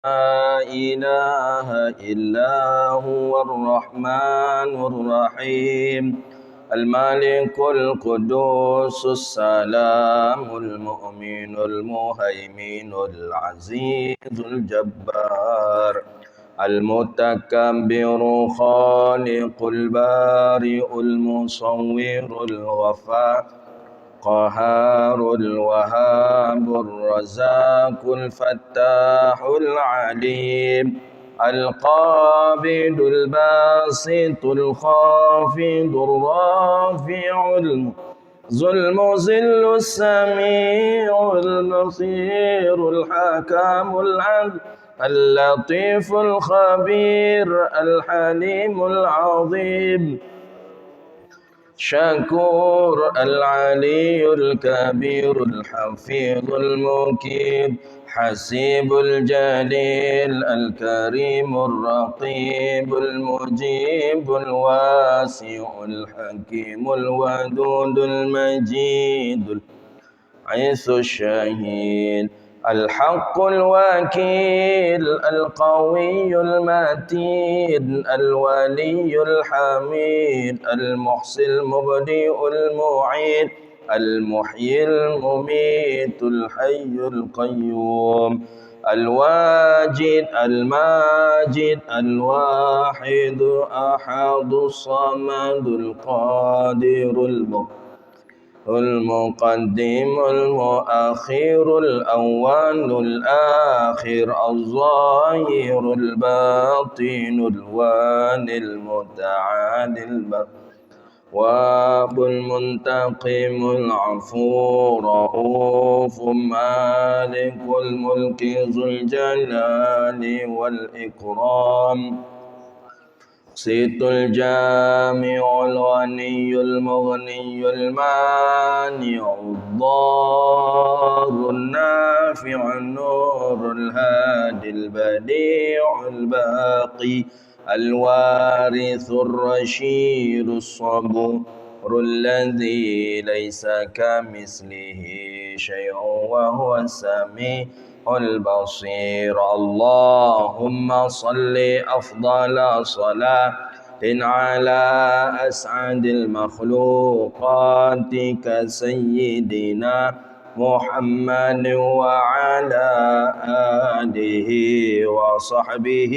لا إله إلا هو الرحمن الرحيم الملك القدوس السلام المؤمن المهيمن العزيز الجبار المتكبر خالق البارئ المصور الغفار قهار الوهاب الرزاق الفتاح العليم القابض الباسط الخافض الرافع ذو المذل السميع البصير الحكم العدل اللطيف الخبير الحليم العظيم شكور العلي الكبير الحفيظ المكيد حسيب الجليل الكريم الرقيب المجيب الواسع الحكيم الودود المجيد العز الشهيد الحق الوكيل القوي المتين الولي الحميد المحصي المبدئ المعيد المحيي المميت الحي القيوم الواجد الماجد الواحد أحد الصمد القادر المقدم المؤخر الأول الآخر الظاهر الباطن الوالي المتعال الواب المنتقم العفو رؤوف مالك الملك ذو الجلال والإكرام سيد الجامع الغني المغني المانع الضار النافع النور الهادي البديع الباقي الوارث الرشيد الصبور الذي ليس كمثله شيء وهو السميع البصير اللهم صل أفضل صلاة على أسعد المخلوقات كسيدنا محمد وعلى آله وصحبه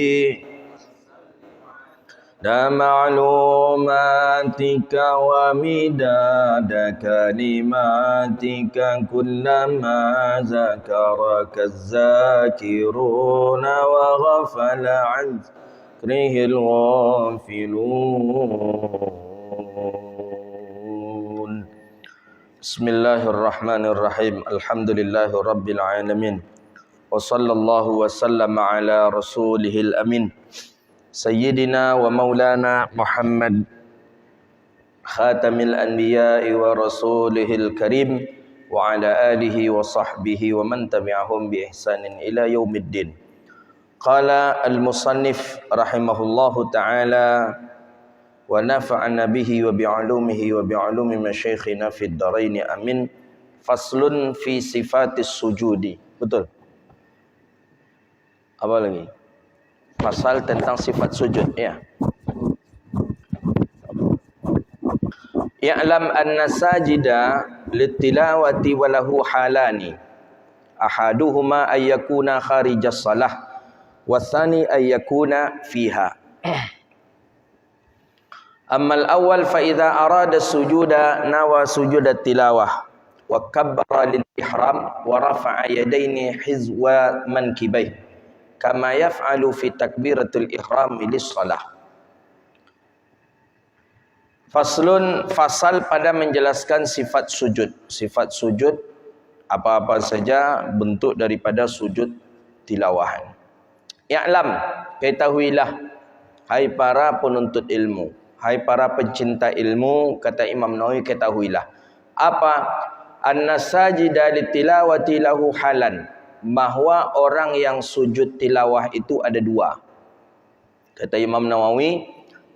معلوماتك ومداد كلماتك كلما ذكرك الذاكرون وغفل عن ذكره الغافلون بسم الله الرحمن الرحيم الحمد لله رب العالمين وصلى الله وسلم على رسوله الأمين سيدنا ومولانا محمد خاتم الأنبياء ورسوله الكريم وعلى آله وصحبه ومن تبعهم بإحسان إلى يوم الدين قال المصنف رحمه الله تعالى ونفعنا به وبعلومه وبعلوم مشايخنا في الدارين آمين فصل في صفات السجود betul apa lagi pasal tentang sifat sujud ya. Ya'lam anna sajida litilawati walahu halani. Ahaduhuma ayyakuna kharijas salah wathani ayyakuna fiha. Amma al-awwal fa idza arada sujuda nawa sujudat tilawah wa kabbara lil ihram wa rafa'a yadaini hizwa mankibayhi kama yaf'alu fi takbiratul ihram lis-shalah. Faslun, fasal pada menjelaskan sifat sujud. Sifat sujud apa-apa saja bentuk daripada sujud tilawahan. Ya'lam, ketahuilah hai para penuntut ilmu, hai para pencinta ilmu, kata Imam Nawawi, ketahuilah apa an-sajida litilawati lahu halan, bahwa orang yang sujud tilawah itu ada dua. Kata Imam Nawawi,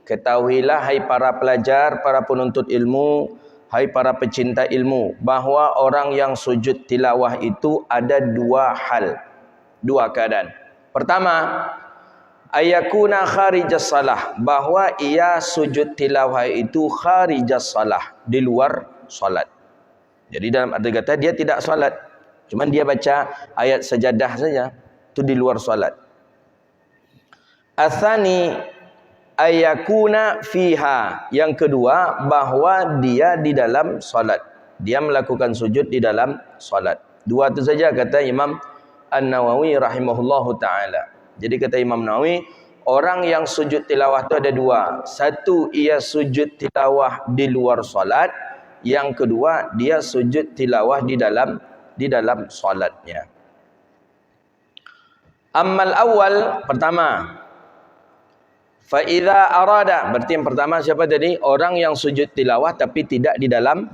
ketahuilah hai para pelajar, para penuntut ilmu, hai para pecinta ilmu, bahwa orang yang sujud tilawah itu ada dua hal, dua keadaan. Pertama, ayakuna kharijas salah, bahwa ia sujud tilawah itu kharijas salah, di luar solat. Jadi dalam arti kata dia tidak solat, cuman dia baca ayat sajadah saja, itu di luar solat. Atsani ayakuna fiha, yang kedua bahwa dia di dalam solat, dia melakukan sujud di dalam solat. Dua itu saja kata Imam An-Nawawi rahimahullahu ta'ala. Jadi kata Imam Nawawi, orang yang sujud tilawah itu ada dua. Satu, ia sujud tilawah di luar solat. Yang kedua, dia sujud tilawah di dalam solatnya. Ammal awal, pertama, fa idza arada, berarti yang pertama siapa tadi? Orang yang sujud tilawah tapi tidak di dalam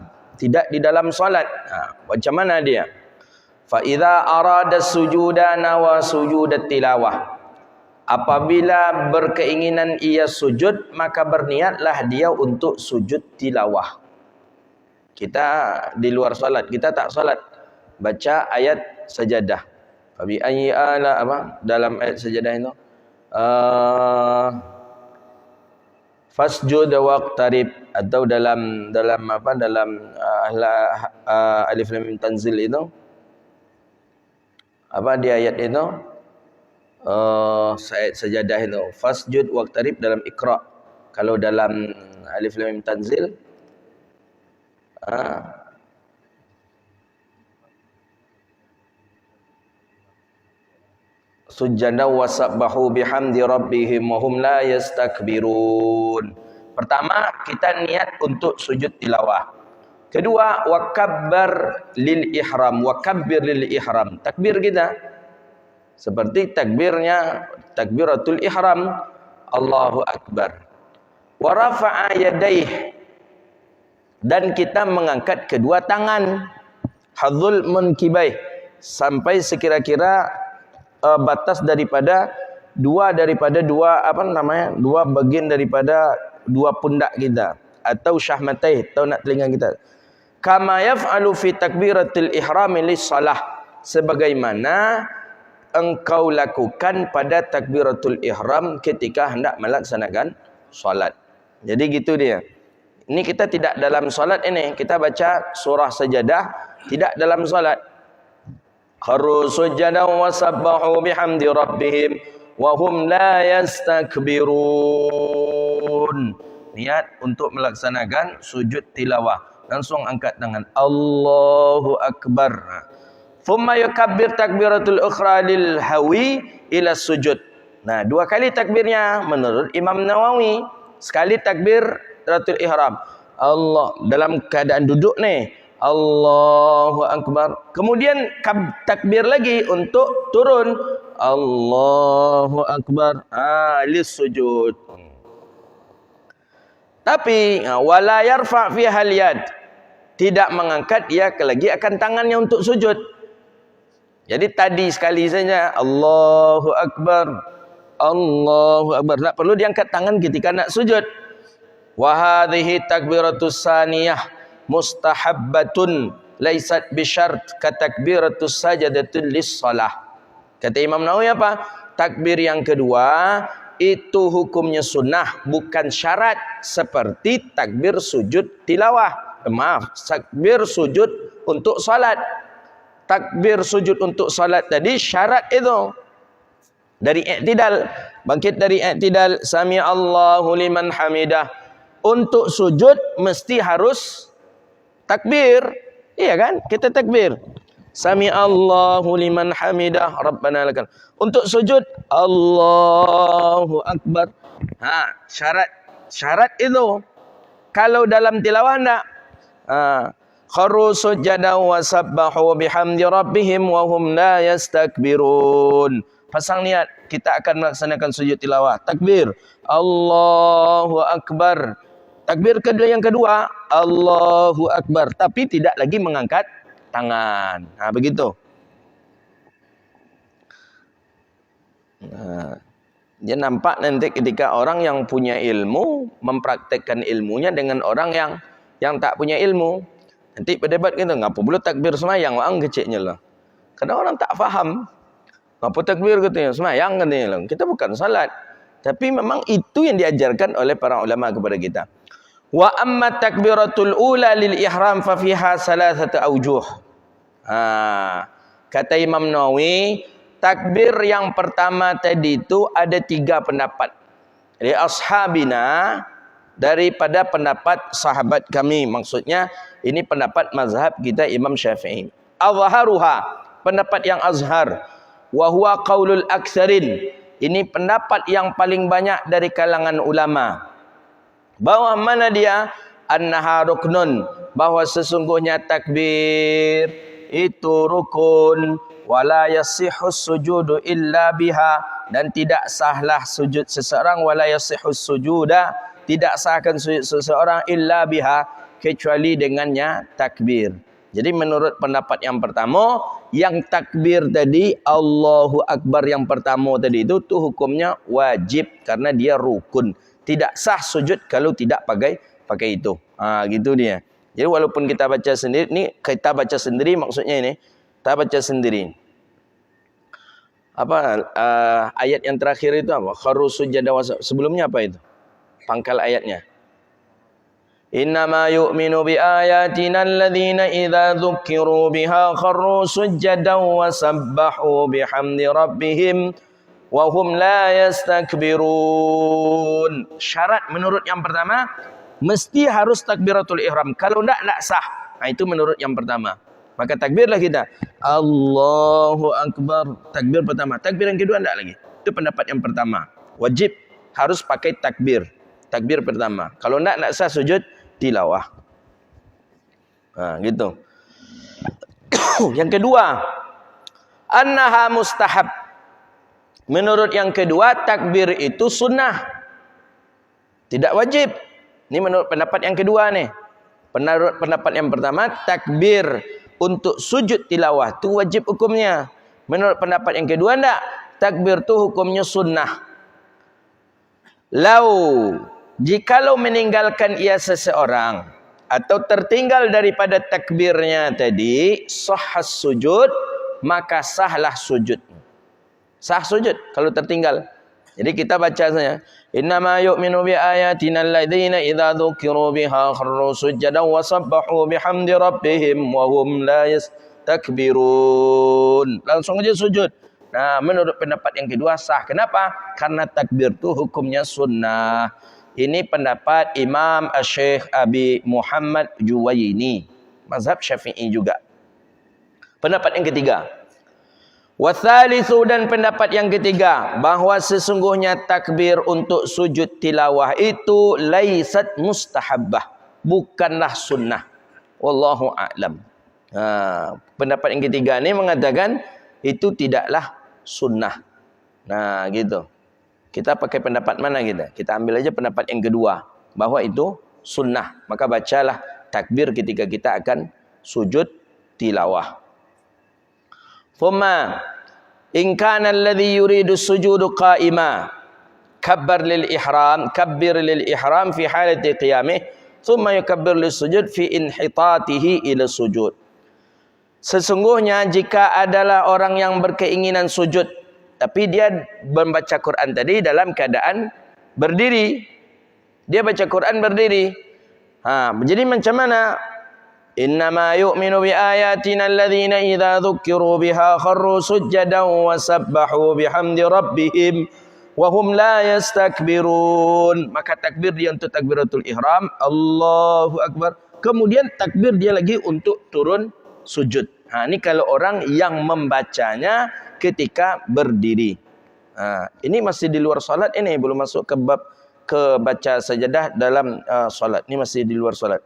solat. Macam mana dia? Fa idza arada sujuda nawa sujudat tilawah. Apabila berkeinginan ia sujud, maka berniatlah dia untuk sujud tilawah. Kita di luar salat, kita tak salat, baca ayat sajadah. Fa bi ayyi ala, apa dalam ayat sajadah itu? Fasjud waqtarib, atau dalam apa, dalam Alif Lam Mim Tanzil itu, apa di ayat itu, ayat sajadah itu, fasjud waqtarib dalam Iqra. Kalau dalam Alif Lam Mim Tanzil, sujjada wasabbahu bihamdi rabbihim wa hum la yastakbirun. Pertama, kita niat untuk sujud tilawah. Kedua, wakabbar lil ihram, wakabbir lil ihram, takbir kita seperti takbiratul ihram, Allahu akbar. Wa rafa'a yadayhi, dan kita mengangkat kedua tangan, hadzul munkibaih, sampai sekira-kira batas daripada dua bagian daripada dua pundak kita, atau syahmatai, atau nak telinga kita. Kama yaf'alu fi takbiratil ihram lis salah, sebagaimana engkau lakukan pada takbiratul ihram ketika hendak melaksanakan solat. Jadi gitu dia. Ini kita tidak dalam solat, ini kita baca surah sajadah tidak dalam solat. Kharu sujadan wa sabbahu bihamdi rabbihim wa hum la yastakbirun. Niat untuk melaksanakan sujud tilawah, langsung angkat tangan, Allahu akbar. Thumma yukabbir takbiratul ukhra lil hawi ila sujud. Nah, dua kali takbirnya menurut Imam Nawawi. Sekali takbir takbiratul ihram, Allah dalam keadaan duduk nih, Allahu akbar. Kemudian takbir lagi untuk turun, Allahu akbar, lis sujud. Tapi wala yarfa fi hal yad, tidak mengangkat dia lagi akan tangannya untuk sujud. Jadi tadi sekali saja Allahu akbar, Allahu akbar, tak perlu diangkat tangan ketika nak sujud. Wa hadhihi takbiratus saniyah mustahabbatun laisat bisyart ka takbiratus sajadatul lis-shalah. Kata Imam Nawawi apa? Takbir yang kedua itu hukumnya sunnah, bukan syarat seperti takbir sujud tilawah. Takbir sujud untuk salat. Takbir sujud untuk salat tadi syarat itu. Dari i'tidal, bangkit dari i'tidal, sami Allahu liman hamidah. Untuk sujud mesti harus takbir. Iya kan? Kita takbir. Sami Allahu liman hamidah, Rabbana lakal. Untuk sujud, Allahu akbar. Syarat itu. Kalau dalam tilawah enggak. Kharu sujadan wa sabbahu bihamdi rabbihim wa hum la yastakbirun. Pasang niat, kita akan melaksanakan sujud tilawah. Takbir, Allahu akbar. Takbir yang kedua, Allahu akbar, tapi tidak lagi mengangkat tangan. Begitu. Dia nampak nanti ketika orang yang punya ilmu mempraktekkan ilmunya dengan orang yang tak punya ilmu. Nanti berdebat gitu, ngapa perlu takbir semayang, orang kecilnya lah. Karena orang tak faham. Apa takbir katanya? Semayang katanya. Kita bukan salat. Tapi memang itu yang diajarkan oleh para ulama kepada kita. Wa amma takbiratul ula lil ihram fa fiha salasatu aujuh. Kata Imam Nawawi, takbir yang pertama tadi itu ada 3 pendapat. Li ashabina, daripada pendapat sahabat kami. Maksudnya ini pendapat mazhab kita Imam Syafi'i. Azharuha, pendapat yang azhar. Wa huwa qaulul aktsarin. Ini pendapat yang paling banyak dari kalangan ulama. Bahwa mana dia? Annaha ruknun, bahwa sesungguhnya takbir itu rukun. Wala yasihus sujudu illa biha, dan tidak sahlah sujud seseorang. Wala yasihus sujuda, tidak sahkan sujud seseorang illa biha, kecuali dengannya takbir. Jadi menurut pendapat yang pertama, yang takbir tadi, Allahu Akbar yang pertama tadi itu tuh hukumnya wajib karena dia rukun. Tidak sah sujud kalau tidak pakai itu. Gitu dia. Jadi walaupun kita baca sendiri, ini kita baca sendiri maksudnya ini, kita baca sendiri. Apa ayat yang terakhir itu apa? Kharru sujada, sebelumnya apa itu? Pangkal ayatnya. Innama yu'minu bi ayatina alladhina idza dzukkiru biha kharru sujadan wa sabbahu bihamdi rabbihim wa hum la yastakbirun. Syarat menurut yang pertama mesti harus takbiratul ihram. Kalau enggak sah. Itu menurut yang pertama. Maka takbirlah kita. Allahu Akbar. Takbir pertama. Takbir yang kedua enggak lagi. Itu pendapat yang pertama. Wajib harus pakai takbir. Takbir pertama. Kalau enggak sah sujud tilawah. Gitu. Yang kedua, annaha mustahab. Menurut yang kedua, takbir itu sunnah. Tidak wajib. Ini menurut pendapat yang kedua nih. Menurut pendapat yang pertama, takbir untuk sujud tilawah itu wajib hukumnya. Menurut pendapat yang kedua, enggak. Takbir itu hukumnya sunnah. Jikalau meninggalkan ia seseorang atau tertinggal daripada takbirnya tadi, sahhas sujud, maka sahlah sujud. Sah sujud kalau tertinggal. Jadi kita baca saja. Innama yu'minu bi ayatina alladhina idza dzukiru biha kharru sujadan wa sabbahu bihamdi rabbihim wa hum la yastakbirun. Langsung aja sujud. Nah, menurut pendapat yang kedua sah. Kenapa? Karena takbir itu hukumnya sunnah. Ini pendapat Imam Syekh Abi Muhammad Juwayni, mazhab Syafi'i juga. Pendapat yang ketiga, watsalitsu, dan pendapat yang ketiga, bahwa sesungguhnya takbir untuk sujud tilawah itu laisat mustahabbah, bukanlah sunnah. Wallahu a'lam. Pendapat yang ketiga ini mengatakan itu tidaklah sunnah. Nah, gitu. Kita pakai pendapat mana kita? Kita ambil aja pendapat yang kedua, bahwa itu sunnah. Maka bacalah takbir ketika kita akan sujud tilawah. Thumma in kana alladhi yuridu sujudu qa'ima kabbir lil ihram fi halati qiyamih thumma yukabbir lis sujud fi inhitatihi ila sujud. Sesungguhnya jika adalah orang yang berkeinginan sujud, tapi dia membaca Quran tadi dalam keadaan berdiri. Dia baca Quran berdiri. Jadi macam mana? Innama yu'minu bi ayatina alladhina idza dzukkiru biha kharru sujadan wa sabbahu bihamdi rabbihim wa hum la yastakbirun. Maka takbir dia untuk takbiratul ihram, Allahu Akbar. Kemudian takbir dia lagi untuk turun sujud. Ini kalau orang yang membacanya ketika berdiri. Ini masih di luar salat, ini belum masuk ke bab ke baca sajadah dalam salat. Ini masih di luar salat.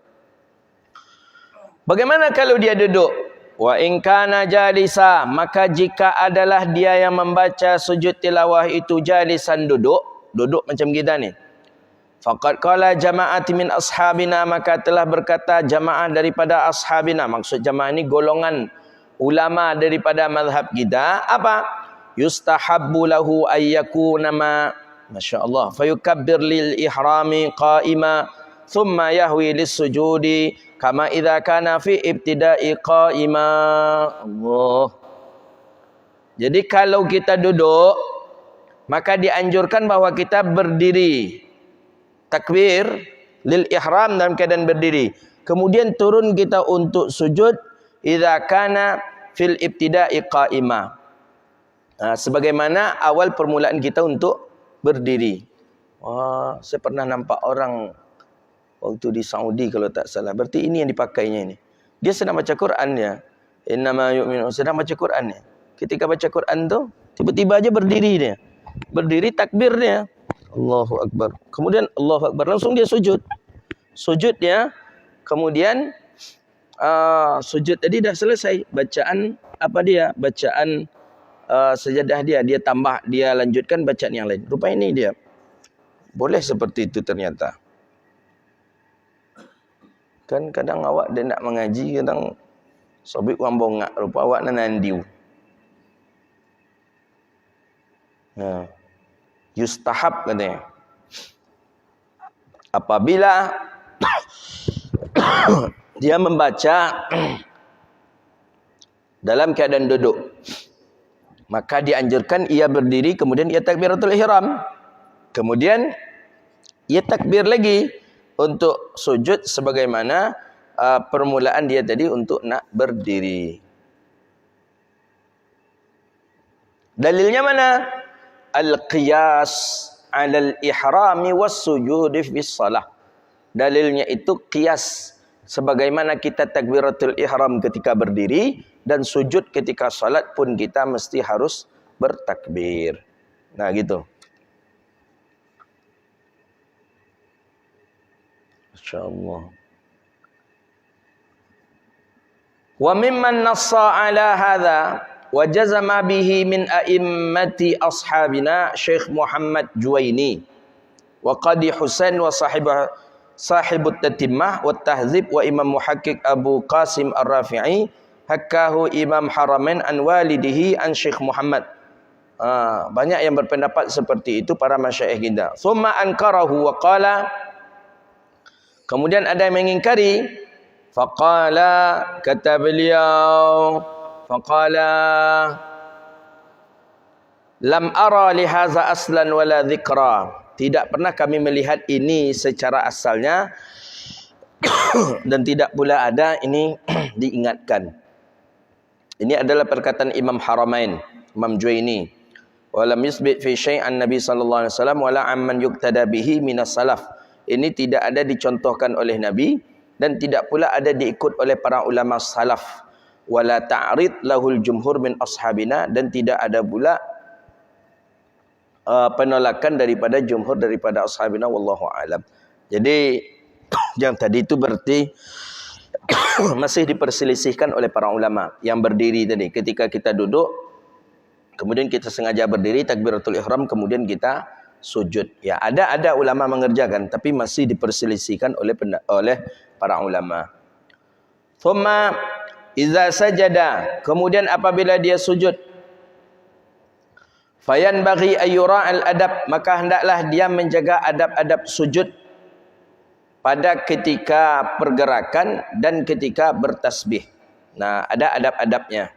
Bagaimana kalau dia duduk? Wa in kana jalisa, maka jika adalah dia yang membaca sujud tilawah itu jalisan, duduk macam kita ni. Faqad qala jama'ati min ashabina, maka telah berkata jamaah daripada ashabina. Maksud jamaah ini golongan ulama daripada mazhab kita. Apa? Yustahabbu lahu ayyakuna masyaallah fayukabbir lil ihrami qa'ima thumma yahwi lis sujudi kama idza kana fi ibtida'i qa'ima. Allah. Jadi kalau kita duduk, maka dianjurkan bahwa kita berdiri. Takbir lil ihram dalam keadaan berdiri. Kemudian turun kita untuk sujud idza kana fil ibtida'i qa'imah. Sebagaimana awal permulaan kita untuk berdiri. Wah, saya pernah nampak orang waktu di Saudi kalau tak salah. Berarti ini yang dipakainya ini. Dia sedang baca Quran ya. Innama yu'minu, sedang baca Quran ya. Ketika baca Quran tu, tiba-tiba aja berdiri dia. Berdiri takbir dia. Allahu Akbar. Kemudian Allahu Akbar. Langsung dia sujud. Sujud dia. Kemudian sujud tadi dah selesai. Bacaan apa dia? Bacaan sajadah dia. Dia tambah, dia lanjutkan bacaan yang lain. Rupanya ini dia. Boleh seperti itu ternyata. Kan kadang awak dia nak mengaji, kadang sobik orang bongak. Rupa awak nak nandiu. Yustahab katanya. Apabila dia membaca dalam keadaan duduk, maka dianjurkan ia berdiri, kemudian ia takbiratul ihram. Kemudian ia takbir lagi untuk sujud sebagaimana permulaan dia tadi untuk nak berdiri. Dalilnya mana? Al-qiyas 'ala al-ihrami was-sujudi fi shalah. Dalilnya itu qiyas sebagaimana kita takbiratul ihram ketika berdiri dan sujud ketika salat pun kita mesti harus bertakbir. Nah, gitu. Insyaallah. Wa mimman nassa 'ala hadha wa jazama bihi min a'immati ashabina Syekh Muhammad Juwaini wa Qadi Husain wa sahibut tatimmah wa tahzib wa Imam Muhaqqiq Abu Qasim Ar-Rafi'i hakahu Imam Haramain an walidihi an Syekh Muhammad. Banyak yang berpendapat seperti itu para masyayikh kita. Thumma ankarahu wa qala, kemudian ada yang mengingkari. Faqala, kata beliau, faqala lam ara li hadza aslan wala dhikra. Tidak pernah kami melihat ini secara asalnya dan tidak pula ada ini diingatkan. Ini adalah perkataan Imam Haramain, Imam Juwaini. Wa lam yusbit fi syai'an Nabi sallallahu alaihi wasallam wala amman yuqtada bihi minas salaf. Ini tidak ada dicontohkan oleh Nabi dan tidak pula ada diikut oleh para ulama salaf. Wala ta'rid lahul jumhur min ashabina, dan tidak ada pula penolakan daripada jumhur daripada ashabina wallahu alam. Jadi yang tadi itu berarti masih diperselisihkan oleh para ulama yang berdiri tadi. Ketika kita duduk, kemudian kita sengaja berdiri takbiratul ihram, kemudian kita sujud. Ya, ada ulama mengerjakan, tapi masih diperselisihkan oleh para ulama. Thumma idza sajada, kemudian apabila dia sujud, fayan bagi ayyura al-adab, maka hendaklah dia menjaga adab-adab sujud pada ketika pergerakan dan ketika bertasbih. Nah, ada adab-adabnya.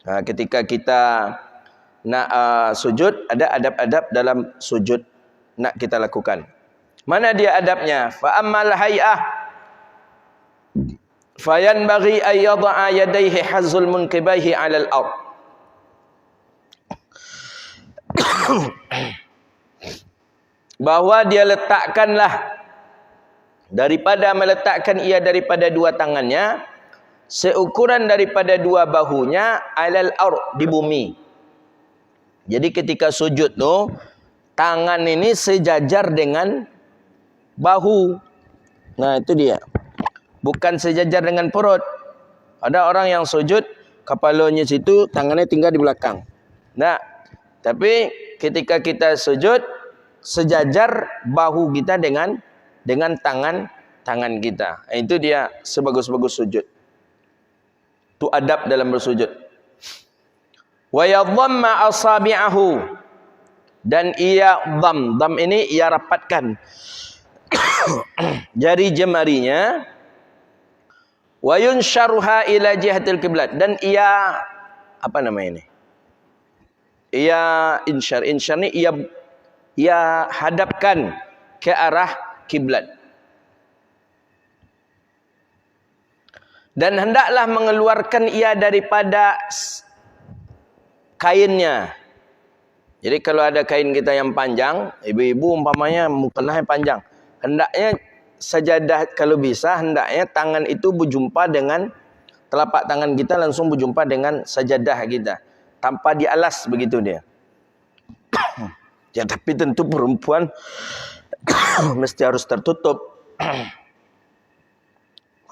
Nah, ketika kita nak sujud, ada adab-adab dalam sujud nak kita lakukan. Mana dia adabnya? Fa ammal hay'ah fayan bagi ayyadha yadayhi hazul munkibaihi 'alal ard. Bahwa dia letakkanlah meletakkan ia daripada dua tangannya seukuran daripada dua bahunya 'alal ard, di bumi. Jadi ketika sujud tu, tangan ini sejajar dengan bahu. Nah, itu dia. Bukan sejajar dengan perut. Ada orang yang sujud, kepalanya situ, tangannya tinggal di belakang. Nah, tapi ketika kita sujud, sejajar bahu kita dengan tangan kita. Itu dia sebagus-bagus sujud. Itu adab dalam bersujud. Wa yadhamma asabi'ahu, dan ia dham ini ia rapatkan jari jemarinya. Wa yunsharuha ila jihatil qiblat, dan ia apa namanya ini? ia insyar ni ia hadapkan ke arah kiblat. Dan hendaklah mengeluarkan ia daripada kainnya. Jadi kalau ada kain kita yang panjang, ibu-ibu umpamanya mukena yang panjang, hendaknya sajadah kalau bisa, hendaknya tangan itu berjumpa dengan telapak tangan kita, langsung berjumpa dengan sajadah kita, tanpa dialas begitu dia. Ya, tapi tentu perempuan mesti harus tertutup.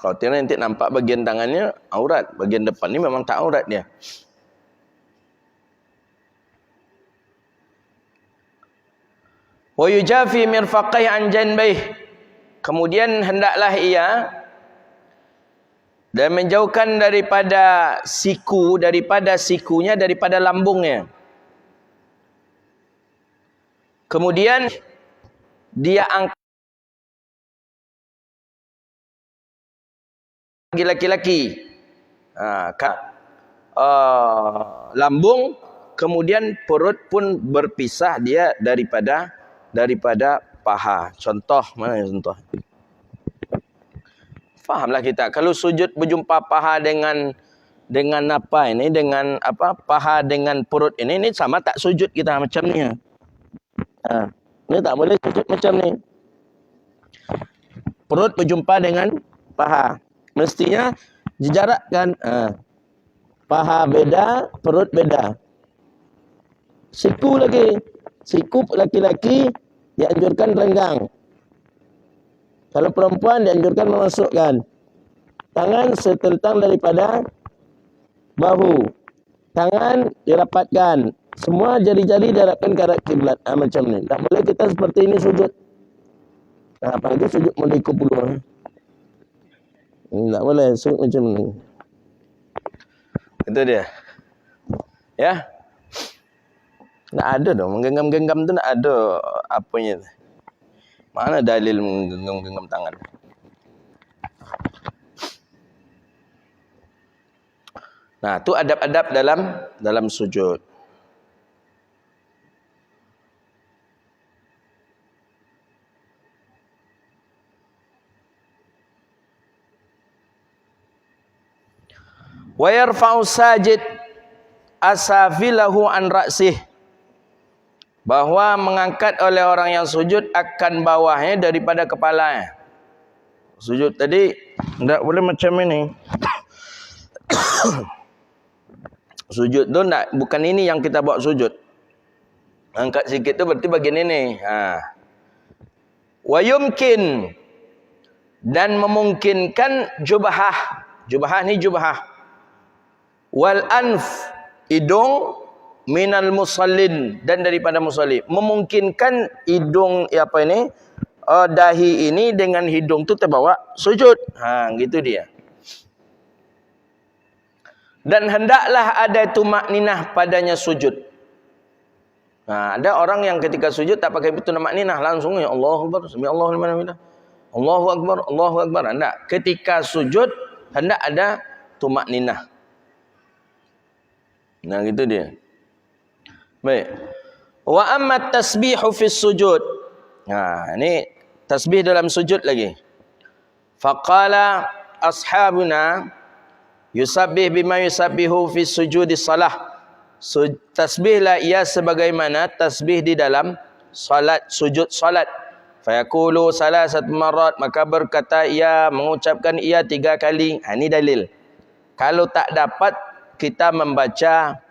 Kalau tidak nanti nampak bagian tangannya aurat, bagian depan ni memang tak aurat dia. Wa yujafi mirfaqai an janbayh. Kemudian hendaklah ia dan menjauhkan daripada sikunya, daripada lambungnya. Kemudian dia angkat laki-laki, lambung, kemudian perut pun berpisah dia daripada paha. Contoh, mana contoh? Fahamlah kita. Kalau sujud berjumpa paha dengan apa ini? Dengan apa? Paha dengan perut ini sama tak sujud kita macam ni. Ini tak boleh sujud macam ni. Perut berjumpa dengan paha. Mestinya dijarakkan. Paha beda, perut beda. Siku lagi. Siku laki-laki dianjurkan renggang. Kalau perempuan dianjurkan memasukkan. Tangan setentang daripada bahu. Tangan dirapatkan. Semua jari-jari dirapatkan ke arah kiblat. Macam ni. Tak boleh kita seperti ini sujud. Apalagi sujud melikup dulu. Tak boleh sujud macam ni. Itu dia. Ya. Tak ada dong, menggenggam-genggam tu tak ada apanya. Mana dalil menggenggam-genggam tangan? Nah, tu adab-adab dalam sujud. Wa yarfa'u sajid asafilahu an ra'sih. Bahawa mengangkat oleh orang yang sujud akan bawahnya daripada kepalanya. Sujud tadi tak boleh macam ini. Sujud tu tak, bukan ini yang kita bawa sujud. Angkat sikit tu berarti bagian ini. Wa yumkin, dan memungkinkan jubahah. Jubahah ni jubahah. Wal anf, hidung, minal musallin, dan daripada musalli. Memungkinkan hidung dahi ini dengan hidung tu terbawa sujud. Gitu dia. Dan hendaklah ada tumakninah padanya sujud. Ada orang yang ketika sujud tak pakai tumakninah, langsung ya Allahu Akbar, sami Allahu liman hamidah. Allahu Akbar, Allahu Akbar. Hendak ketika sujud hendak ada tumakninah. Nah, gitu dia. Baik. Wa amma tasbihu fi sujud. Ini tasbih dalam sujud lagi. Faqala ashabuna yusabbih bima yusabbihu fi sujudi salah. Tasbihlah ia sebagaimana tasbih di dalam salat, sujud salat. Fayaqulu salasat marrat, maka berkata ia, mengucapkan ia 3 kali. Ini dalil. Kalau tak dapat, kita membaca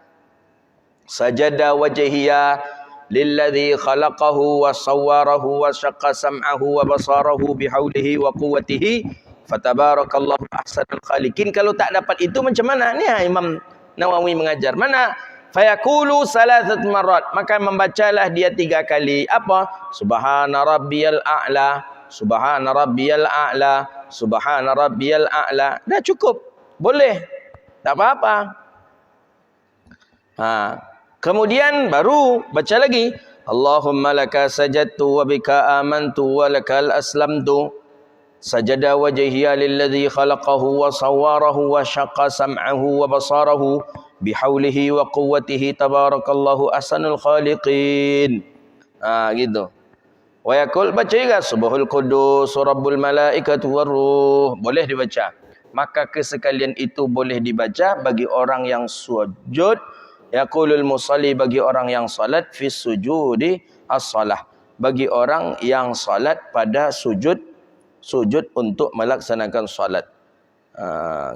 sajada wajhiya lilladzi khalaqahu wa sawwarahu wa syaqqa sam'ahu wa basarahu bihaulihi wa quwwatihi fatabarakallahu ahsanul khaliqin. Kalau tak dapat itu macam mana? Ni Imam Nawawi mengajar. Mana? Fayaqulu salasat marrat, maka membacalah dia 3 kali. Apa? Subhana rabbiyal a'la, subhana rabbiyal a'la, subhana rabbiyal a'la. Dah cukup. Boleh. Tak apa-apa. Kemudian baru baca lagi. Allahumma laka sajadtu wa bika amantu wa lakal aslamtu. Sajada wajhiya lilladzi khalaqahu wa sawwarahu wa syaqqa sam'ahu wa basarahu bihaulihi wa quwwatihi tabarakallahu ahsanul khaliqin. Gitu. Wa yaqul, baca juga subhul qudus rabbul malaikati waruh, boleh dibaca. Maka kesekalian itu boleh dibaca bagi orang yang sujud. Yaqulul musalli, bagi orang yang salat, fi sujudi as-salah, bagi orang yang salat pada sujud untuk melaksanakan salat.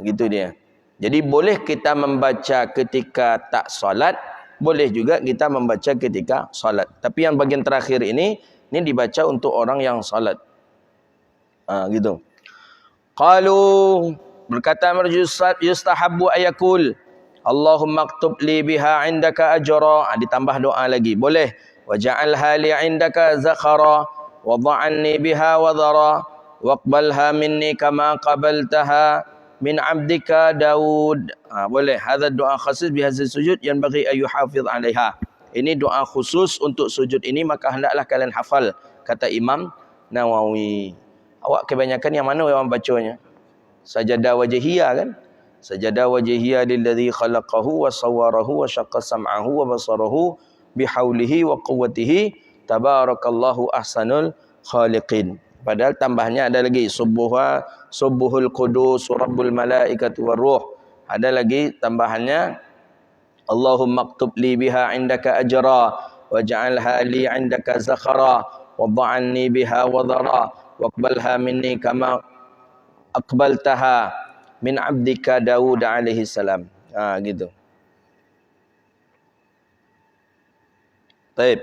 Gitu dia. Jadi boleh kita membaca ketika tak salat, boleh juga kita membaca ketika salat. Tapi yang bagian terakhir ini dibaca untuk orang yang salat. Gitu. Qalu, berkata yustahabbu ayakul Allahumma aktub li biha indaka ajra. Ditambah doa lagi. Boleh. Waja'alha li indaka zakhara wa dha'anni biha wadhara waqbalha minni kama qabaltaha min abdika Daud. Boleh. Hadha doa khasis bihazil sujud yang bagi ayu hafiz alaiha. Ini doa khusus untuk sujud ini, maka hendaklah kalian hafal, kata Imam Nawawi. Awak kebanyakan yang mana yang bacanya? Sajadah wajhiyah kan? Sajadah wajhiyah lilladzi khalaqahu wa sawwarahu wa syaqqa sam'ahu wa basarahu bihaulihi wa quwwatihi tabarakallahu ahsanul khaliqin. Padahal tambahnya ada lagi subuhul qudus rabbul malaikati waruh. Ada lagi tambahannya Allahumma aktub li biha indaka ajra waj'alha li indaka zakhara wa dha'anni biha wadhara waqbalha minni kama aqbaltaha min abdika Daud alaihi salam. Gitu. Baik.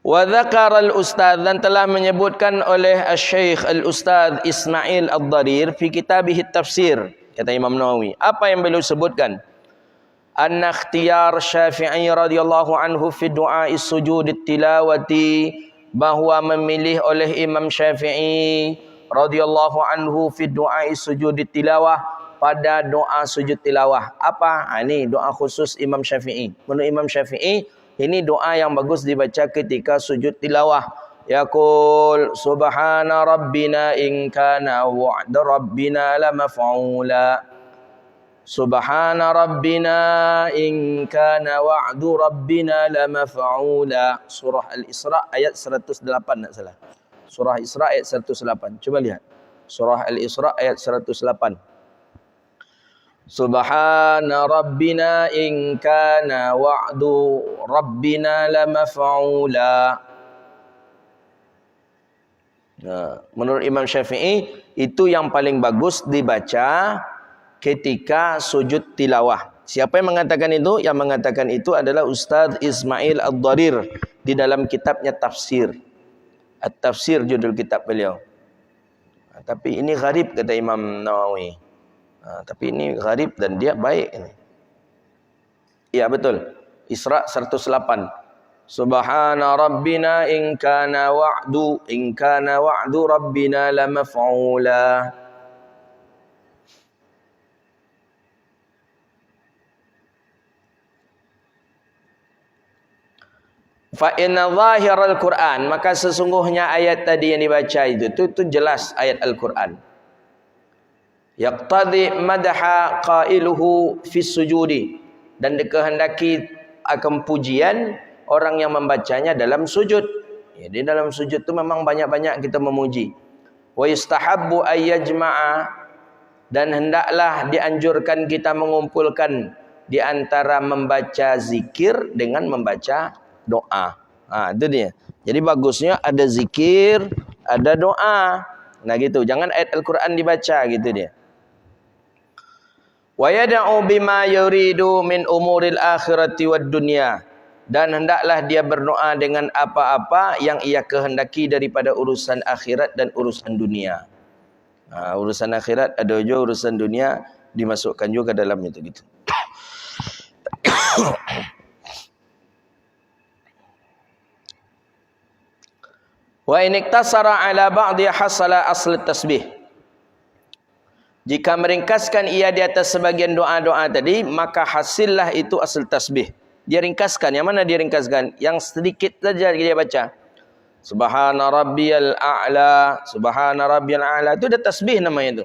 Wa dzakara al-ustadz, dan telah menyebutkan oleh Asy-Syaikh al-Ustadz Ismail Ad-Darir fi kitabih at-tafsir, kata Imam Nawawi. Apa yang beliau sebutkan? Anna ikhtiyar Syafi'i radhiyallahu anhu fi du'a sujud tilawati, bahwa memilih oleh Imam Syafi'i radhiyallahu anhu fi du'a sujud tilawah, pada doa sujud tilawah. Apa? Ini doa khusus Imam Syafi'i. Menurut Imam Syafi'i, ini doa yang bagus dibaca ketika sujud tilawah. Yaqul subhana rabbina in kana wa'du rabbina la maf'ula. Subhana rabbina in kana wa'du rabbina la maf'ula. Surah Al-Isra ayat 108 tak salah. Surah Isra ayat 108. Cuba lihat. Surah Al-Isra ayat 108. Subhana rabbina in kana wa'du rabbina la maf'ula. Menurut Imam Syafi'i, itu yang paling bagus dibaca ketika sujud tilawah. Siapa yang mengatakan itu? Yang mengatakan itu adalah Ustaz Ismail Ad-Darir di dalam kitabnya Tafsir. At-Tafsir judul kitab beliau. Tapi ini gharib, kata Imam Nawawi. Tapi ini gharib dan dia baik ini. Ya betul. Isra 108. Subhana rabbina in kana wa'du rabbina la maf'ula. Fa inna zahiral Qur'an, maka sesungguhnya ayat tadi yang dibaca itu jelas ayat Al-Qur'an. Yaqtadi madha qailuhu fi sujudi, dan dikehendaki akan pujian orang yang membacanya dalam sujud. Jadi dalam sujud itu memang banyak-banyak kita memuji. Wa yustahabbu ayyajma'a, dan hendaklah dianjurkan kita mengumpulkan di antara membaca zikir dengan membaca doa. Itu dia. Jadi bagusnya ada zikir, ada doa. Nah gitu. Jangan ayat Al-Quran dibaca gitu dia. Wa yad'u bima yuridu min umuril akhirati wad dunya, dan hendaklah dia berdoa dengan apa-apa yang ia kehendaki daripada urusan akhirat dan urusan dunia. Urusan akhirat ada juga, urusan dunia dimasukkan juga dalam itu gitu. Wa in iktasara ala ba'dhi hasala asl tasbih. Jika meringkaskan ia di atas sebagian doa-doa tadi, maka hasillah itu asal tasbih. Dia ringkaskan. Yang mana dia ringkaskan? Yang sedikit saja dia baca. Subhana rabbiyal a'la. Subhana rabbiyal a'la. Itu dah tasbih namanya itu.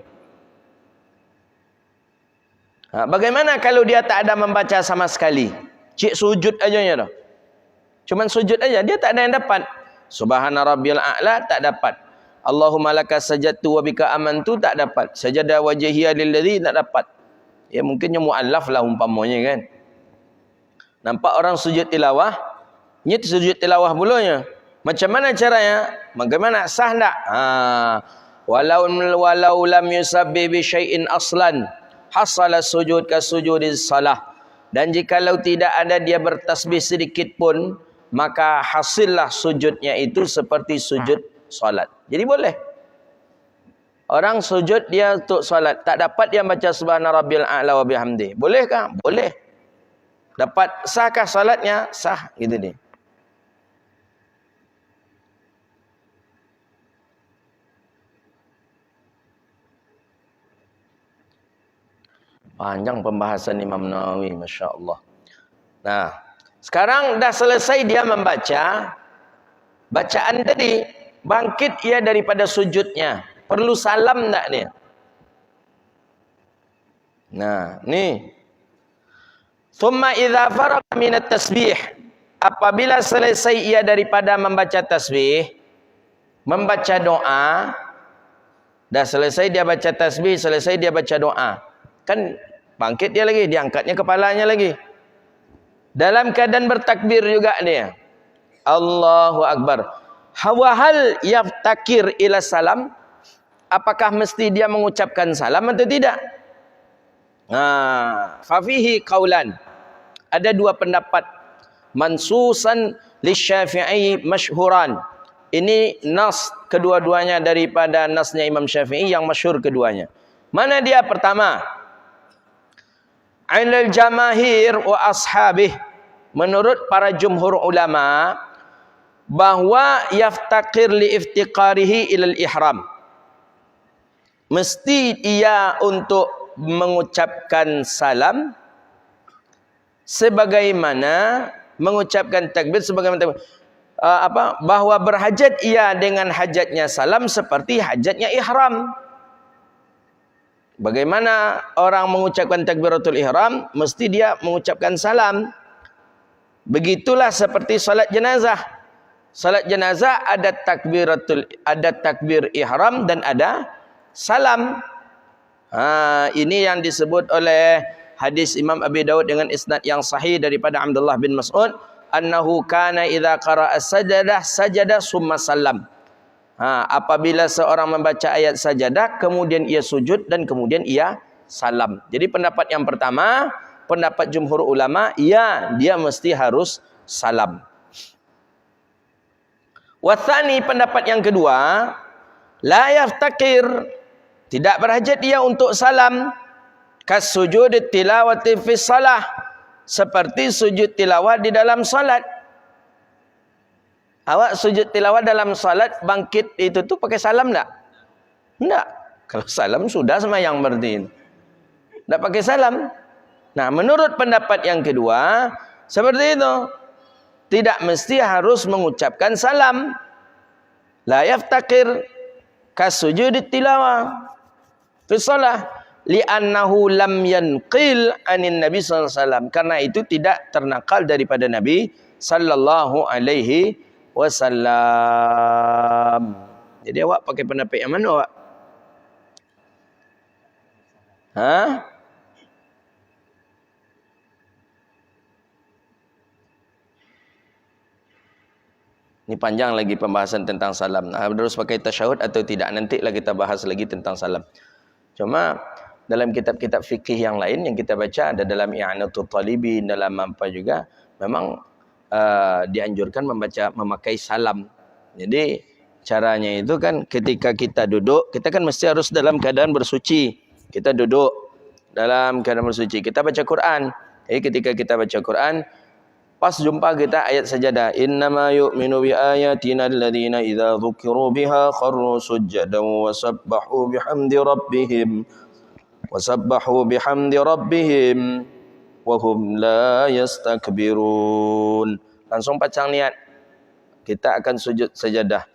Bagaimana kalau dia tak ada membaca sama sekali? Cik sujud aja dah. Cuman sujud aja, dia tak ada yang dapat. Subhana rabbiyal a'la tak dapat. Allahumma laka sajadtu wa bika amantu tak dapat. Sajada wajhiya lilladzi tak dapat. Ya mungkinnya muallaf lah umpamanya kan. Nampak orang sujud tilawah, nyet sujud tilawah pulanya. Macam mana caranya? Bagaimana sah tak? Walau lam yusabbih bi syai'in aslan hasala sujud ka sujudis salah. Dan jikalau tidak ada dia bertasbih sedikit pun, maka hasillah sujudnya itu seperti sujud solat. Jadi boleh. Orang sujud dia untuk solat, tak dapat dia baca subhana rabbil a'la wa bihamdi. Bolehkah? Boleh. Dapat sahkah solatnya? Sah, gitu ni. Panjang pembahasan Imam Nawawi, masya-Allah. Nah, sekarang dah selesai dia membaca bacaan tadi, bangkit ia daripada sujudnya. Perlu salam tak dia? Nah, ni. Thumma idza faraqa min at-tasbih. Apabila selesai ia daripada membaca tasbih, membaca doa, dah selesai dia baca tasbih, selesai dia baca doa. Kan bangkit dia lagi, diangkatnya kepalanya lagi. Dalam keadaan bertakbir juga dia. Allahu Akbar. Hawahal yaftakir ila salam. Apakah mesti dia mengucapkan salam atau tidak? Fafihi qaulan. Ada dua pendapat. Mansusan li Syafi'i masyhuran. Ini nas kedua-duanya daripada nasnya Imam Syafi'i yang masyhur keduanya. Mana dia pertama? Ainal jamahir wa ashabih. Menurut para jumhur ulama bahwa yaftakir li iftiqarihi ilal ihram. Mesti ia untuk mengucapkan salam sebagaimana mengucapkan takbir sebagaimana bahwa berhajat ia dengan hajatnya salam seperti hajatnya ihram. Bagaimana orang mengucapkan takbiratul ihram, mesti dia mengucapkan salam. Begitulah seperti salat jenazah. Salat jenazah ada takbir ihram dan ada salam. Ini yang disebut oleh hadis Imam Abi Daud dengan isnad yang sahih daripada Abdullah bin Mas'ud, annahu kana idza qara'a sajadah sajada summa salam. Apabila seorang membaca ayat sajadah, kemudian ia sujud dan kemudian ia salam. Jadi pendapat yang pertama, pendapat jumhur ulama, ya dia mesti harus salam. Wathani, pendapat yang kedua, la yaftakir, tidak berhajat dia untuk salam, kas sujud tilawati fi salah, seperti sujud tilawah di dalam salat. Awak sujud tilawah dalam salat, bangkit itu tu pakai salam tak? Tak. Kalau salam sudah sembahyang berarti. Tak pakai salam. Nah, menurut pendapat yang kedua, seperti itu. Tidak mesti harus mengucapkan salam. La yaftakir kas sujud tilawah fi shalah li'annahu lam yanqil anin nabi sallallahu alaihi wasallam, karena itu tidak ternakal daripada Nabi sallallahu alaihi wasallam. Jadi awak pakai pendapat yang mana awak? Ini panjang lagi pembahasan tentang salam. Harus pakai tasyahud atau tidak, nantilah kita bahas lagi tentang salam. Cuma dalam kitab-kitab fikih yang lain yang kita baca, ada dalam I'anatul Talibin, dalam apa juga, memang dianjurkan memakai salam. Jadi caranya itu kan ketika kita duduk, kita kan mesti harus dalam keadaan bersuci. Kita duduk dalam keadaan bersuci. Kita baca Quran. Jadi ketika kita baca Quran, pas jumpa kita ayat sajadah, innama yu'minu bi ayatina alladhina idza dzukiru biha kharru sujadan wa sabbahu bihamdi rabbihim wa hum la yastakbirun. Langsung pacang niat, kita akan sujud sajadah.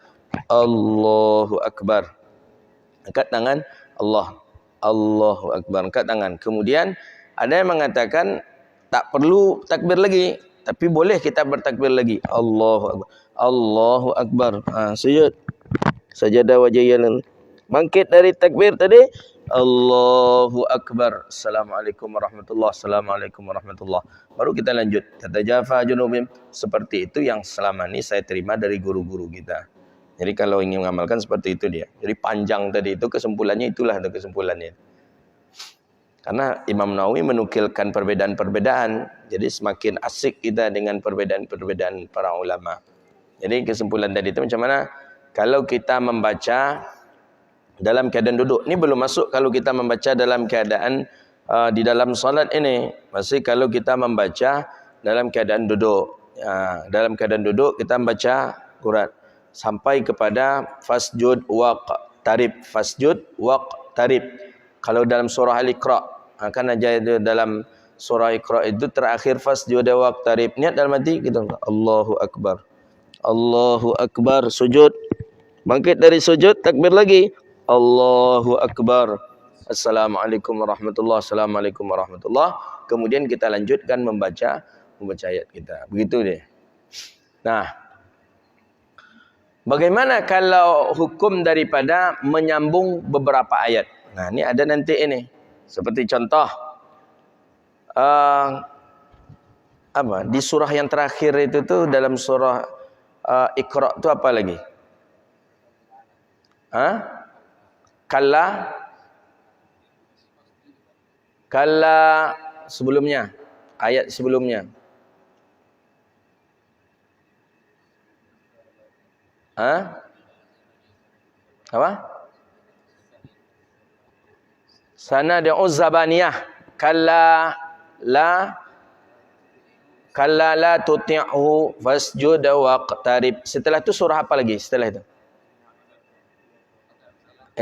Allahu Akbar. Angkat tangan, Allahu Akbar. Angkat tangan. Kemudian Ada yang mengatakan tak perlu takbir lagi, tapi boleh kita bertakbir lagi. Allahu Akbar. Allahu Akbar. Sujud. Sajadah wajhiyan. Bangkit dari takbir tadi. Allahu Akbar. Assalamualaikum warahmatullahi wabarakatuh. Assalamualaikum warahmatullahi wabarakatuh. Baru kita lanjut. Tatajafa junubim. Seperti itu yang selama ini saya terima dari guru-guru kita. Jadi kalau ingin mengamalkan seperti itu dia. Jadi panjang tadi itu kesimpulannya itulah kesimpulannya. Karena Imam Nawawi menukilkan perbedaan-perbedaan. Jadi semakin asik kita dengan perbedaan-perbedaan para ulama. Jadi kesimpulan tadi itu macam mana? Kalau kita membaca dalam keadaan duduk. Ini belum masuk kalau kita membaca dalam keadaan di dalam solat ini. Masih kalau kita membaca dalam keadaan duduk. Dalam keadaan duduk kita membaca Quran. Sampai kepada fasjud waqtarib. Fasjud waqtarib. Kalau dalam surah Al-Iqra. Akan aja dalam surah Iqra itu terakhir fasjud waqtarib. Niat dalam hati kita Allahu Akbar. Allahu Akbar, sujud. Bangkit dari sujud, takbir lagi. Allahu Akbar. Assalamualaikum warahmatullahi wabarakatuh. Assalamualaikum warahmatullahi wabarakatuh. Kemudian kita lanjutkan membaca ayat kita. Begitu deh. Nah, bagaimana kalau hukum daripada menyambung beberapa ayat? Nah, ini ada nanti ini. Seperti contoh di surah yang terakhir itu tuh dalam surah Iqra itu apa lagi? Kalla sebelumnya, ayat sebelumnya. Apa? Sana ada Zabaniyah. Kalla la tuti'hu fasjud waqtarib. Setelah itu surah apa lagi setelah itu?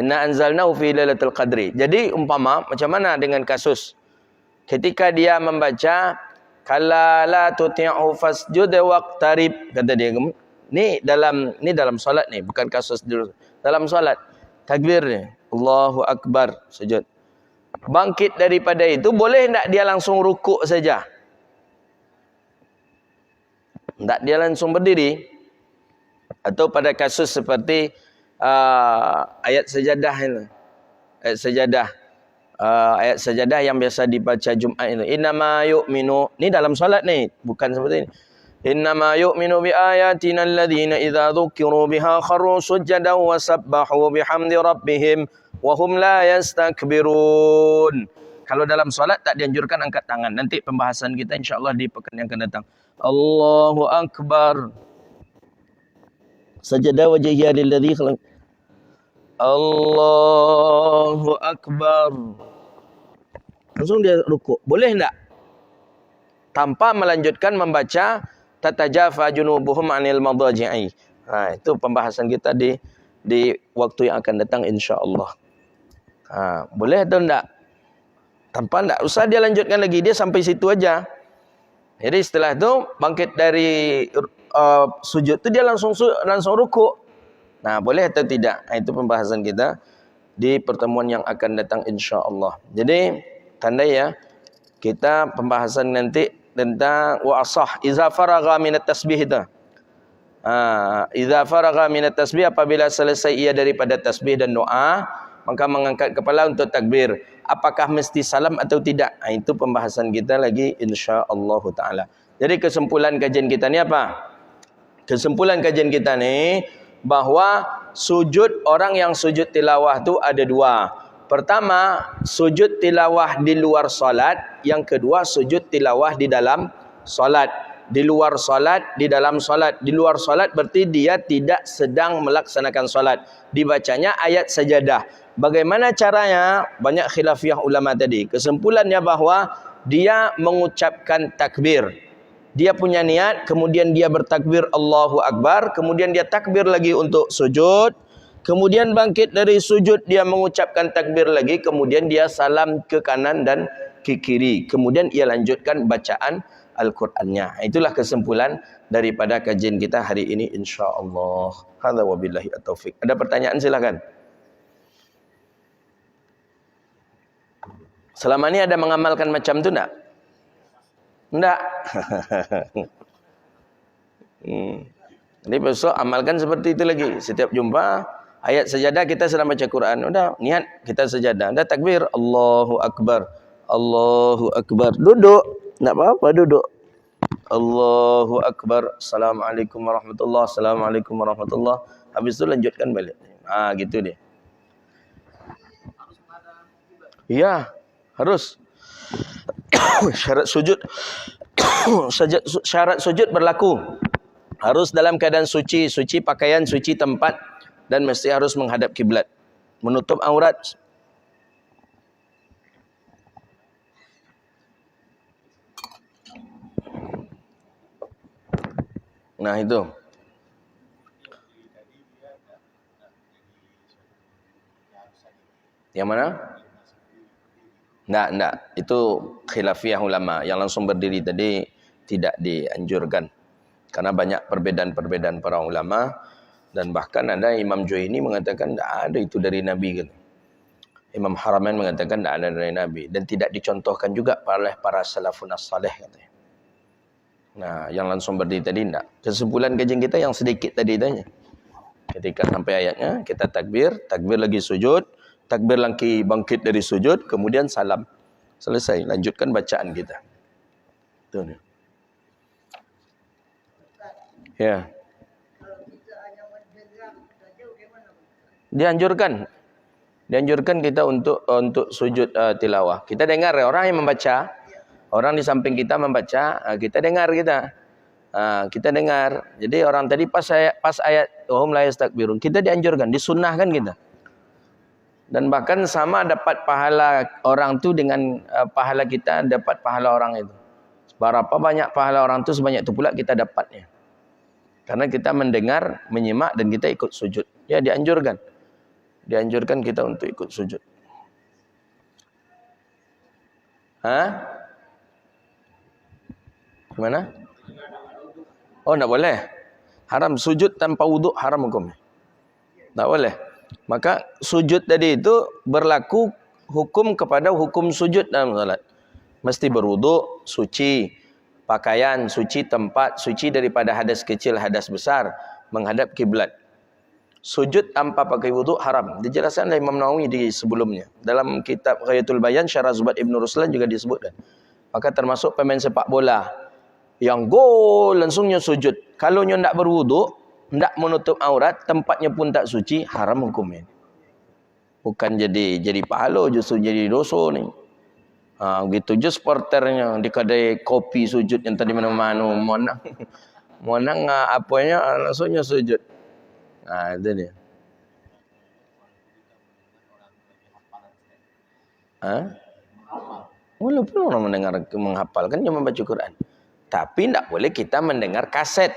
Inna anzalnahu fi lailatul qadri. Jadi umpama macam mana dengan kasus ketika dia membaca kalla la tuti'hu fasjud waqtarib, kata dia ni dalam solat ni, bukan kasus dulu. Dalam solat takbir ni Allahu Akbar, sujud. Bangkit daripada itu, boleh tak dia langsung rukuk saja? Tak dia langsung berdiri? Atau pada kasus seperti ayat sajadah ini. Ayat sajadah yang biasa dibaca Jumaat ini. Innama yu'minu. Ini dalam solat ni, bukan seperti ini. Innama yu'minu bi ayatina alladhina idza dzukiru biha kharru sujadan wa sabbahu bihamdi rabbihim wa hum la yastakbirun. Kalau dalam solat tak dianjurkan angkat tangan. Nanti pembahasan kita insya-Allah di pekan yang akan datang. Allahu Akbar. Sajada wajhiya lilladzi khalaq. Allahu Akbar. Langsung dia rukuk. Boleh enggak? Tanpa melanjutkan membaca tatajafa junubuhum 'anil madaji'i. Itu pembahasan kita di waktu yang akan datang insya-Allah. Boleh atau enggak? Tanpa enggak usah dia lanjutkan lagi, dia sampai situ aja. Jadi setelah itu bangkit dari sujud itu dia langsung rukuk. Nah, boleh atau tidak? Itu pembahasan kita di pertemuan yang akan datang insya-Allah. Jadi tandai ya, kita pembahasan nanti tentang wa'asah iza faragha minat tasbih itu. Iza faragha minat tasbih, apabila selesai ia daripada tasbih dan doa, maka mengangkat kepala untuk takbir. Apakah mesti salam atau tidak? Itu pembahasan kita lagi insya-Allah taala. Jadi kesimpulan kajian kita ni apa? Kesimpulan kajian kita ni bahawa sujud, orang yang sujud tilawah tu ada dua. Pertama, sujud tilawah di luar solat. Yang kedua, sujud tilawah di dalam solat. Di luar solat, di dalam solat. Di luar solat berarti dia tidak sedang melaksanakan solat. Dibacanya ayat sajadah. Bagaimana caranya? Banyak khilafiyah ulama tadi. Kesimpulannya bahawa dia mengucapkan takbir. Dia punya niat, kemudian dia bertakbir Allahu Akbar. Kemudian dia takbir lagi untuk sujud. Kemudian bangkit dari sujud, dia mengucapkan takbir lagi. Kemudian dia salam ke kanan dan ke kiri. Kemudian ia lanjutkan bacaan Al-Qurannya. Itulah kesimpulan daripada kajian kita hari ini insya-Allah. Hadza wabillahi at-taufiq. Ada pertanyaan silakan. Selama ni ada mengamalkan macam tu tak? Enggak. Jadi besok amalkan seperti itu lagi. Setiap jumpa ayat sajadah kita sedang baca Quran. Udah niat kita sajadah. Udah takbir. Allahu Akbar. Allahu Akbar. Duduk. Tak apa-apa duduk. Allahu Akbar. Assalamualaikum warahmatullahi. Assalamualaikum warahmatullahi. Habis itu lanjutkan balik. Gitu dia. Ya, harus. Syarat sujud. Syarat sujud berlaku. Harus dalam keadaan suci, suci pakaian, suci tempat, dan mesti harus menghadap kiblat. Menutup aurat. Nah itu. Yang mana? Enggak. Itu khilafiyah ulama. Yang langsung berdiri tadi tidak dianjurkan. Karena banyak perbedaan-perbedaan para ulama. Dan bahkan ada Imam Juwaini mengatakan tidak ada itu dari Nabi. Gitu. Imam Haramain mengatakan tidak ada dari Nabi. Dan tidak dicontohkan juga oleh para salafun as-salih. Nah, yang langsung berdiri tadi tidak. Kesimpulan kajian kita yang sedikit tadi tanya. Ketika sampai ayatnya, kita takbir lagi sujud, takbir lagi bangkit dari sujud, kemudian salam. Selesai, lanjutkan bacaan kita. Itu nih. Ya. Dianjurkan kita untuk sujud tilawah. Kita dengar orang yang membaca, orang di samping kita membaca, kita dengar kita. Kita dengar. Jadi orang tadi pas ayat wahum la yastakbirun, kita dianjurkan, disunnahkan kita. Dan bahkan sama dapat pahala orang tu dengan pahala kita dapat pahala orang itu. Berapa banyak pahala orang tu, sebanyak itu pula kita dapatnya. Karena kita mendengar, menyimak dan kita ikut sujud. Ya, dianjurkan. Dianjurkan kita untuk ikut sujud. Gimana? Oh, tak boleh. Haram sujud tanpa wuduk, haram hukumnya. Tak boleh. Maka sujud tadi itu berlaku hukum kepada hukum sujud dalam salat. Mesti berwuduk, suci. Pakaian, suci tempat, suci daripada hadas kecil, hadas besar, menghadap kiblat. Sujud tanpa pakai wuduk haram. Dijelaskan oleh Imam Nawawi di sebelumnya. Dalam kitab Ghayatul Bayan, Syarah Zubat Ibn Ruslan juga disebutkan. Maka termasuk pemain sepak bola. Yang gol langsungnya sujud. Kalau nya tidak berwuduk, tidak menutup aurat, tempatnya pun tak suci, haram hukumnya. Bukan jadi pahala, justru jadi dosa ni. Begitu je supporternya di kedai kopi sujud yang tadi mana-mana monang apanya langsungnya sujud. Itu dia. Walaupun orang mendengar menghafalkan dia membaca Quran. Tapi tidak boleh kita mendengar kaset.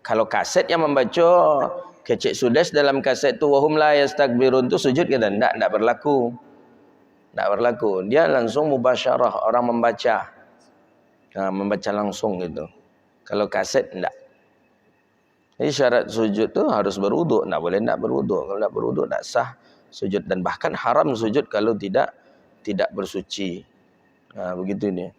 Kalau kaset yang membaca kecek sudes dalam kaset tu wahum la yastakbirun tu sujud kita tidak berlaku. Tak berlaku. Dia langsung mubasyarah, orang membaca. Membaca langsung gitu. Kalau kaset enggak. Jadi syarat sujud tu harus berwuduk, enggak boleh enggak berwuduk. Kalau enggak berwuduk enggak sah sujud, dan bahkan haram sujud kalau tidak bersuci. Begitu ni.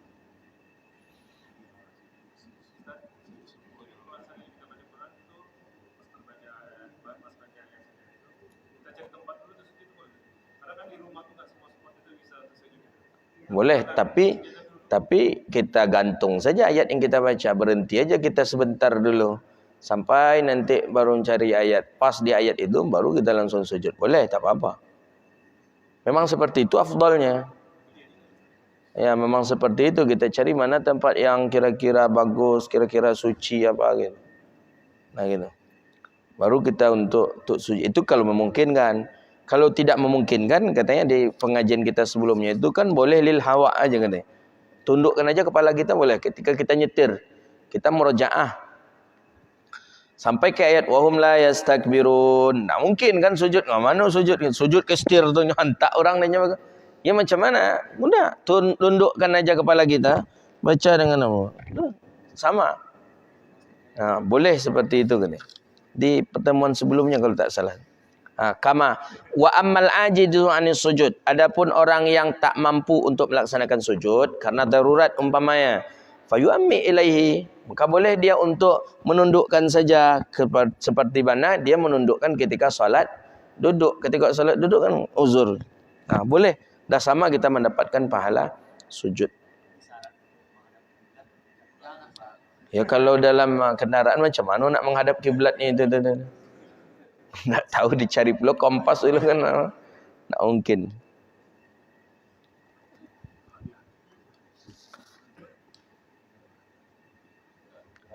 Boleh, tapi kita gantung saja ayat yang kita baca. Berhenti aja kita sebentar dulu. Sampai nanti baru cari ayat. Pas di ayat itu baru kita langsung sujud. Boleh, tak apa-apa. Memang seperti itu afdalnya. Ya, memang seperti itu. Kita cari mana tempat yang kira-kira bagus, kira-kira suci apa gitu. Nah gitu. Baru kita untuk sujud. Itu kalau memungkinkan. Kalau tidak memungkinkan, katanya di pengajian kita sebelumnya itu kan boleh lil hawa aja katanya. Tundukkan aja kepala kita boleh ketika kita nyetir. Kita murajaah. Sampai ke ayat wahum la yastakbirun. Nah, mungkin kan sujud. Mana sujud? Sujud ke setir tu hantak orang nanya. Ya macam mana? Mudah. Tundukkan aja kepala kita. Baca dengan apa? Sama. Boleh seperti itu katanya. Di pertemuan sebelumnya kalau tak salah. Kama wa ammal ajizu anis sujud. Adapun orang yang tak mampu untuk melaksanakan sujud karena darurat umpamanya, fayuammi ilaihi, maka boleh dia untuk menundukkan saja, seperti mana dia menundukkan ketika salat duduk. Ketika salat duduk kan uzur. Boleh. Dah sama kita mendapatkan pahala sujud. Ya kalau dalam kendaraan macam mana nak menghadap kiblat ni? Nak tahu dicari pula kompas dulu kan, tak mungkin.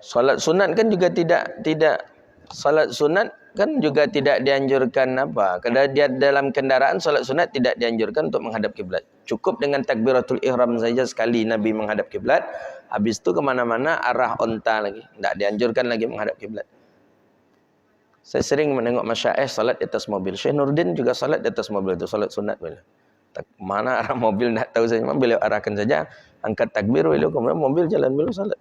Salat sunat kan juga tidak salat sunat kan juga tidak dianjurkan apa. Kalau dia dalam kendaraan, salat sunat tidak dianjurkan untuk menghadap kiblat. Cukup dengan takbiratul ihram saja sekali Nabi menghadap kiblat. Habis itu kemana-mana arah onta lagi. Tak dianjurkan lagi menghadap kiblat. Saya sering menengok masyaikh salat di atas mobil. Syekh Nurdin juga salat di atas mobil itu, salat sunat beliau. Mana arah mobil tak tahu saja, beliau arahkan saja, angkat takbir beliau, kemudian mobil jalan beliau salat.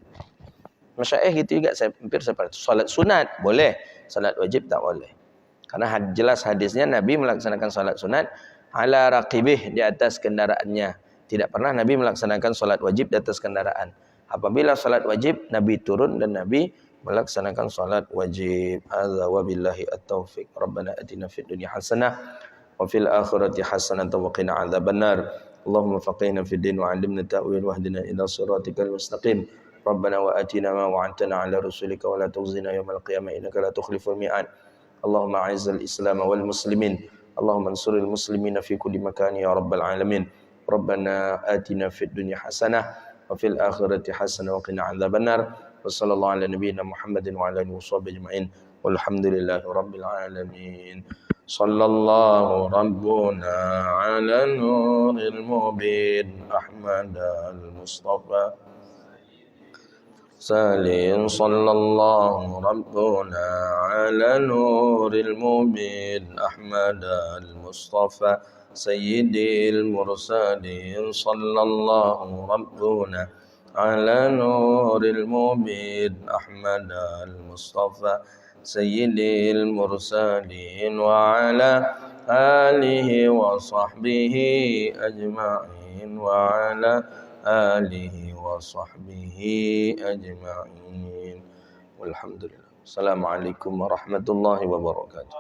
Masyaikh gitu juga, saya hampir seperti itu. Salat sunat boleh, salat wajib tak boleh. Karena jelas hadisnya Nabi melaksanakan salat sunat ala raqibih, di atas kendaraannya. Tidak pernah Nabi melaksanakan salat wajib di atas kendaraan. Apabila salat wajib, Nabi turun dan Nabi melaksanakan salat wajib. Hadza wabillahi at-taufiq. Rabbana atina fid dunya hasanah wa fil akhirati hasanah wa qina adzabannar. Allahumma faqihna fid din wa 'allimna ta'wil wahdina ila siratikal mustaqim. Rabbana wa atina ma wa'adtana 'ala rusulika wa la tukhzina yawmal qiyamah innaka la tukhliful mi'ad. Allahumma a'izzal islam wal muslimin. Allahumma ansuril muslimina fi kulli makan ya rabbal alamin. Rabbana atina fid dunya hasanah wa fil akhirati hasanah wa qina adzabannar. وصلى الله على نبينا محمد وعلى اله وصحبه اجمعين والحمد لله رب العالمين صلى الله ربنا على النور المبين أحمد المصطفى سالين صلى الله ربنا على نور المبين أحمد المصطفى سيدي المرسلين صلى الله ربنا على نور المبين أحمد المصطفى سيدي المرسلين وعلى آله وصحبه أجمعين وعلى آله وصحبه أجمعين والحمد لله. السلام عليكم ورحمة الله وبركاته.